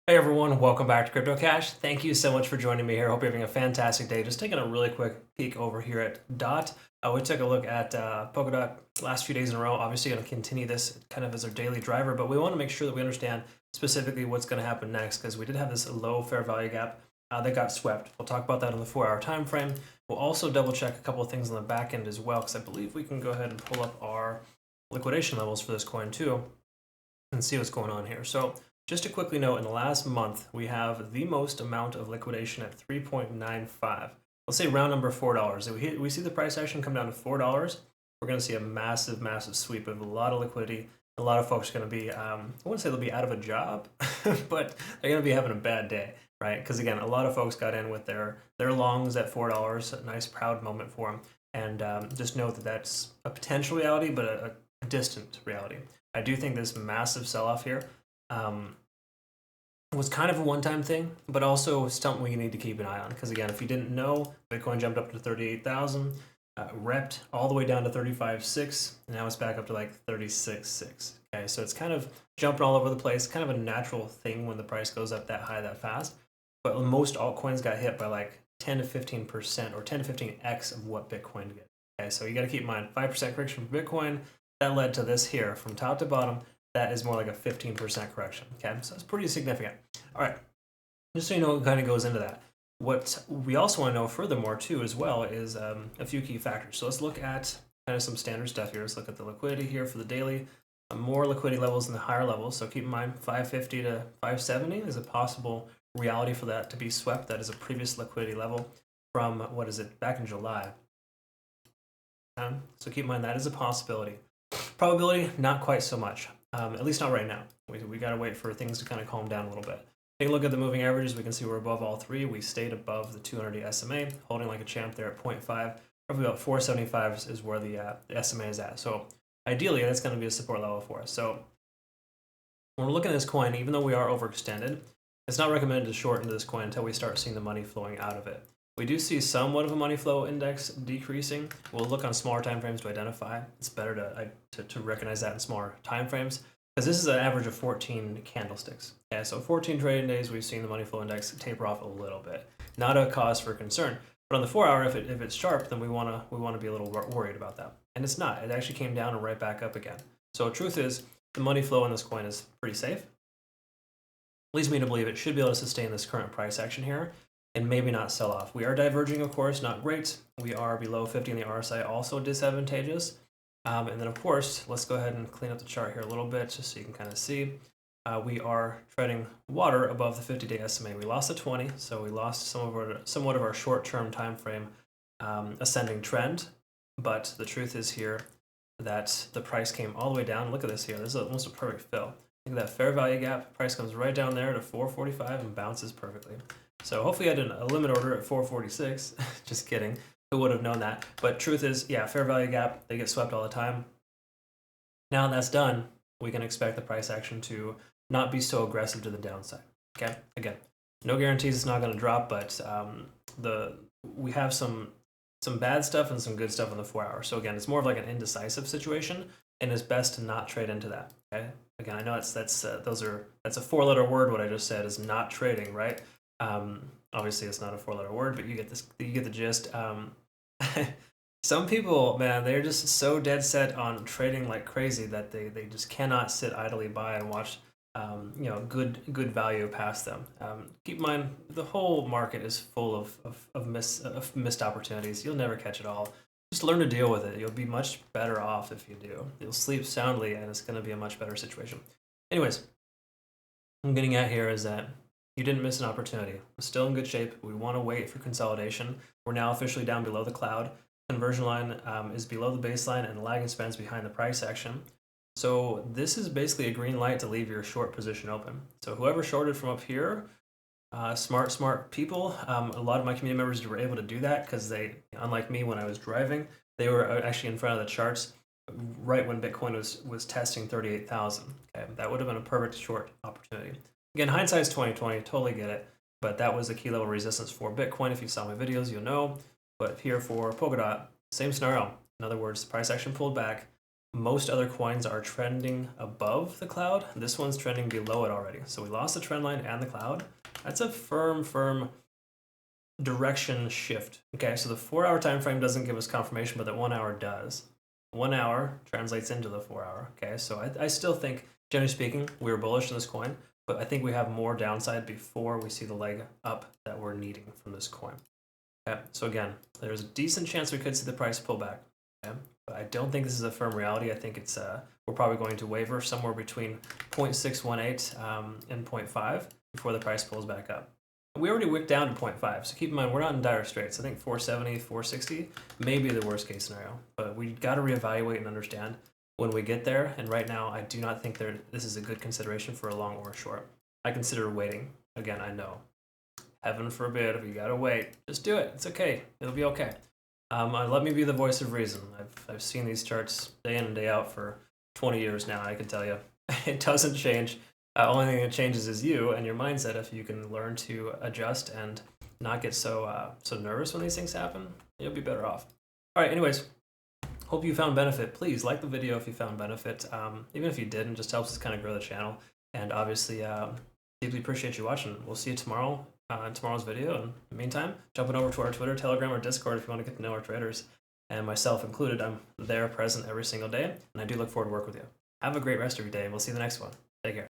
Hey everyone, welcome back to Crypto Cash. Thank you so much for joining me here. Hope you're having a fantastic day. Just taking a really quick peek over here at DOT. We took a look at Polkadot last few days in a row. Obviously going to continue this kind of as our daily driver, but we want to make sure that we understand specifically what's going to happen next because we did have this low fair value gap that got swept. We'll talk about that on the 4-hour time frame. We'll also double check a couple of things on the back end as well because I believe we can go ahead and pull up our liquidation levels for this coin too and see what's going on here. So just to quickly note, in the last month, we have the most amount of liquidation at 3.95. Let's say round number $4. We see the price action come down to $4. We're going to see a massive, massive sweep of a lot of liquidity. A lot of folks are going to be, I wouldn't say they'll be out of a job, but they're going to be having a bad day, right? Because again, a lot of folks got in with their longs at $4, a nice proud moment for them. And just note that that's a potential reality, but a distant reality. I do think this massive sell-off here was kind of a one-time thing, but also something we need to keep an eye on. Because again, if you didn't know, Bitcoin jumped up to 38,000, repped all the way down to 35.6, and now it's back up to like 36.6. Okay, so it's kind of jumping all over the place, kind of a natural thing when the price goes up that high that fast. But most altcoins got hit by like 10 to 15% or 10 to 15x of what Bitcoin did. Okay, so you got to keep in mind 5% correction for Bitcoin that led to this here from top to bottom. That is more like a 15% correction. Okay, so it's pretty significant. All right, just so you know what kind of goes into that. What we also want to know furthermore too as well is a few key factors. So let's look at kind of some standard stuff here. Let's look at the liquidity here for the daily. More liquidity levels in the higher levels. So keep in mind 550 to 570 is a possible reality for that to be swept. That is a previous liquidity level from, what is it, back in July. So keep in mind that is a possibility. Probability, not quite so much. At least not right now. We got to wait for things to kind of calm down a little bit. Take a look at the moving averages. We can see we're above all three. We stayed above the 200 SMA, holding like a champ there at 0.5. Roughly about 475 is where the SMA is at. So ideally, that's going to be a support level for us. So when we're looking at this coin, even though we are overextended, it's not recommended to short into this coin until we start seeing the money flowing out of it. We do see somewhat of a money flow index decreasing. We'll look on smaller time frames to identify. It's better to recognize that in smaller time frames because this is an average of 14 candlesticks. Okay, so 14 trading days, we've seen the money flow index taper off a little bit. Not a cause for concern. But on the 4-hour, if it's sharp, then we want to be a little worried about that. And it's not. It actually came down and right back up again. So the truth is, the money flow in this coin is pretty safe. Leads me to believe it should be able to sustain this current price action here and maybe not sell off. We are diverging, of course, not great. We are below 50 in the RSI, also disadvantageous. And then, of course, let's go ahead and clean up the chart here a little bit just so you can kind of see. We are treading water above the 50-day SMA. We lost the 20, so we lost somewhat of our short-term time frame ascending trend. But the truth is here that the price came all the way down. Look at this here. This is almost a perfect fill. Look at that fair value gap. Price comes right down there to 445 and bounces perfectly. So hopefully I did a limit order at 446. Just kidding. Who would have known that? But truth is, yeah, fair value gap, they get swept all the time. Now that's done, we can expect the price action to not be so aggressive to the downside. Okay, again, no guarantees it's not going to drop, but we have some bad stuff and some good stuff on the 4-hour. So again, it's more of like an indecisive situation, and it's best to not trade into that. Okay, again, I know that's a 4-letter word. What I just said is not trading, right? Obviously, it's not a 4-letter word, but you get the gist. Some people, man, they're just so dead set on trading like crazy that they just cannot sit idly by and watch good value past them. Keep in mind, the whole market is full of missed opportunities. You'll never catch it all. Just learn to deal with it. You'll be much better off if you do. You'll sleep soundly, and it's going to be a much better situation. Anyways, what I'm getting at here is that you didn't miss an opportunity. We're still in good shape. We want to wait for consolidation. We're now officially down below the cloud. Conversion line is below the baseline, and the lagging span's behind the price action. So this is basically a green light to leave your short position open. So whoever shorted from up here, smart people. A lot of my community members were able to do that because they, unlike me when I was driving, they were actually in front of the charts right when Bitcoin was testing 38,000. Okay, that would have been a perfect short opportunity. Again, hindsight's 2020, totally get it. But that was a key level resistance for Bitcoin. If you saw my videos, you'll know. But here for Polkadot, same scenario. In other words, the price action pulled back. Most other coins are trending above the cloud. This one's trending below it already. So we lost the trend line and the cloud. That's a firm direction shift. Okay, so the 4-hour time frame doesn't give us confirmation, but the 1 hour does. 1 hour translates into the 4 hour. Okay, so I still think, generally speaking, we were bullish in this coin, but I think we have more downside before we see the leg up that we're needing from this coin. Okay, so again, there's a decent chance we could see the price pull back. Okay, but I don't think this is a firm reality. I think it's we're probably going to waver somewhere between 0.618 and 0.5 before the price pulls back up. We already wicked down to 0.5, so keep in mind we're not in dire straits. I think 470, 460 may be the worst case scenario, but we got to reevaluate and understand when we get there. And right now, I do not think this is a good consideration for a long or a short. I consider waiting. Again, I know. Heaven forbid, if you gotta wait, just do it. It's okay. It'll be okay. Let me be the voice of reason. I've seen these charts day in and day out for 20 years now. I can tell you, it doesn't change. Only thing that changes is you and your mindset. If you can learn to adjust and not get so nervous when these things happen, you'll be better off. All right. Anyways, hope you found benefit. Please like the video if you found benefit. Even if you didn't, just helps us kind of grow the channel. And obviously, deeply appreciate you watching. We'll see you tomorrow in tomorrow's video. And in the meantime, jumping over to our Twitter, Telegram, or Discord if you want to get to know our traders, and myself included. I'm there present every single day, and I do look forward to work with you. Have a great rest of your day, and we'll see you in the next one. Take care.